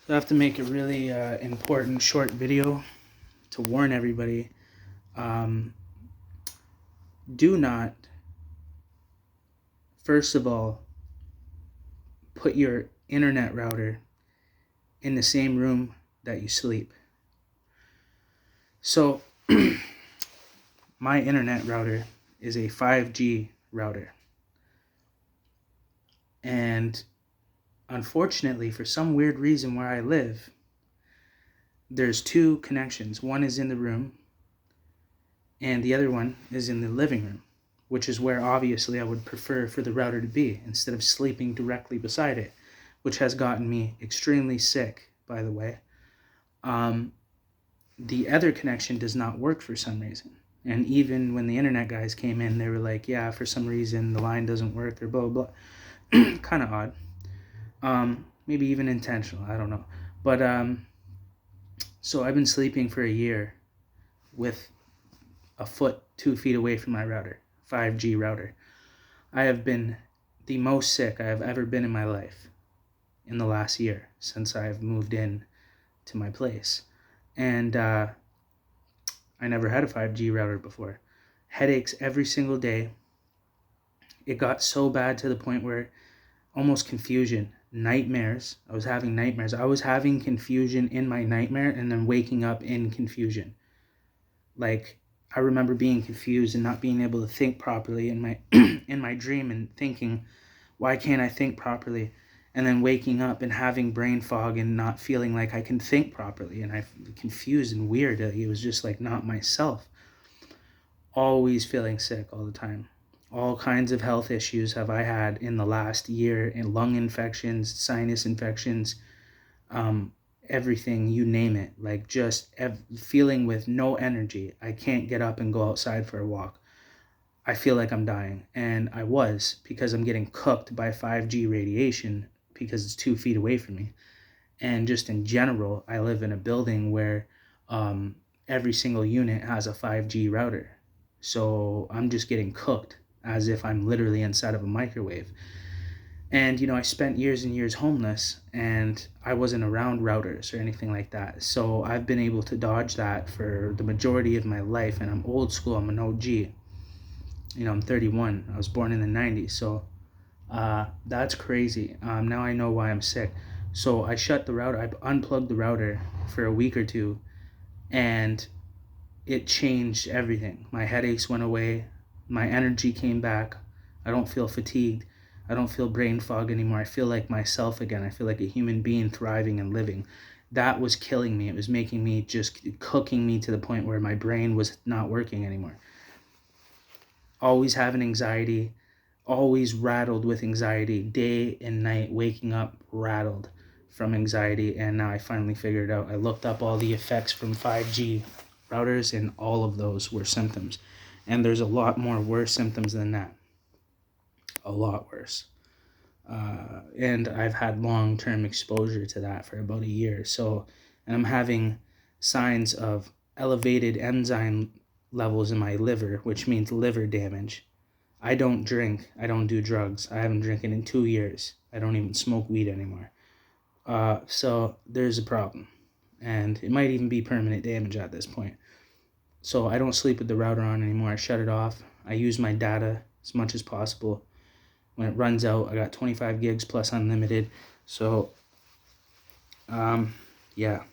So I have to make a really important short video to warn everybody. Um, do not, first of all, put your internet router in the same room that you sleep. So my internet router is a 5G router. And unfortunately, for some weird reason where I live, there's two connections. One is in the room and the other one is in the living room, which is where obviously I would prefer for the router to be instead of sleeping directly beside it, which has gotten me extremely sick, by the way. Um, the other connection does not work for some reason. And even when the internet guys came in, they were like, yeah, for some reason the line doesn't work or blah, blah, blah. Kind of odd. Maybe even intentional. I don't know. But so I've been sleeping for a year with a foot, 2 feet away from my router, 5G router. I have been the most sick I have ever been in my life in the last year since I've moved in to my place. And I never had a 5G router before. Headaches every single day. It got so bad to the point where almost confusion, nightmares. I was having nightmares. I was having confusion in my nightmare and then waking up in confusion. Like, I remember being confused and not being able to think properly in my in my dream and thinking, why can't I think properly? And then waking up and having brain fog and not feeling like I can think properly, and I confused and weird. It was just like not myself. Always feeling sick all the time. All kinds of health issues have I had in the last year, in lung infections, sinus infections, um, everything, you name it. Like just feeling with no energy. I can't get up and go outside for a walk. I feel like I'm dying. And I was, because I'm getting cooked by 5G radiation because it's 2 feet away from me. And just in general, I live in a building where every single unit has a 5G router. So I'm just getting cooked as if I'm literally inside of a microwave. And, I spent years and years homeless and I wasn't around routers or anything like that. So I've been able to dodge that for the majority of my life. And I'm old school, I'm an OG. I'm 31. I was born in the 90s. So that's crazy. Now I know why I'm sick. So I shut the router, I unplugged the router for a week or two, and it changed everything. My headaches went away, my energy came back. I don't feel fatigued. I don't feel brain fog anymore. I feel like myself again. I feel like a human being thriving and living. That was killing me. It was making me, just cooking me to the point where my brain was not working anymore. Always having anxiety, always rattled with anxiety, day and night, waking up rattled from anxiety. And now I finally figured it out. I looked up all the effects from 5G routers, and all of those were symptoms. And there's a lot more worse symptoms than that. A lot worse. And I've had long-term exposure to that for about a year. So, and I'm having signs of elevated enzyme levels in my liver, which means liver damage. I don't drink. I don't do drugs. I haven't drinking in 2 years. I don't even smoke weed anymore. So there's a problem. And it might even be permanent damage at this point. So I don't sleep with the router on anymore. I shut it off. I use my data as much as possible. When it runs out, I got 25 gigs plus unlimited. So, yeah.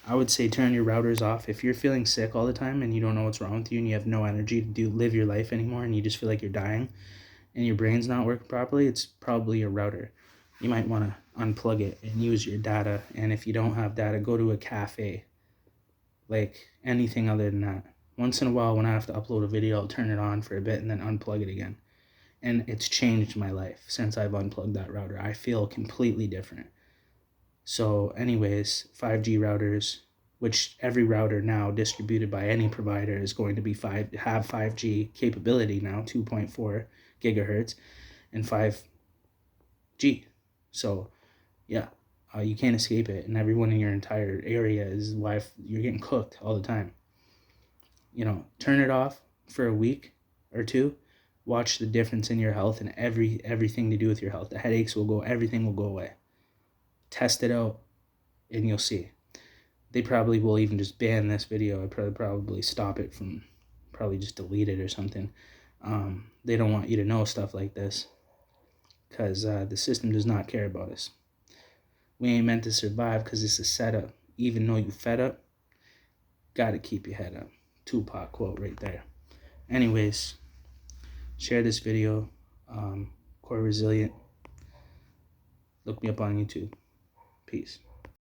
I would say turn your routers off. If you're feeling sick all the time and you don't know what's wrong with you and you have no energy to live your life anymore and you just feel like you're dying and your brain's not working properly, it's probably your router. You might want to unplug it and use your data. And if you don't have data, go to a cafe. Like anything other than that. Once in a while, when I have to upload a video, I'll turn it on for a bit and then unplug it again. And it's changed my life since I've unplugged that router. I feel completely different. So anyways, 5G routers, which every router now distributed by any provider is going to be have 5G capability now, 2.4 gigahertz and 5G. So yeah, you can't escape it. And everyone in your entire area is why you're getting cooked all the time. Turn it off for a week or two. Watch the difference in your health and everything to do with your health. The headaches will go, everything will go away. Test it out and you'll see. They probably will even just ban this video. I'd probably stop it from, probably just delete it or something. They don't want you to know stuff like this because the system does not care about us. We ain't meant to survive because it's a setup. Even though you fed up, gotta keep your head up. Tupac quote right there. Anyways, share this video. Core Resilient. Look me up on YouTube. Peace.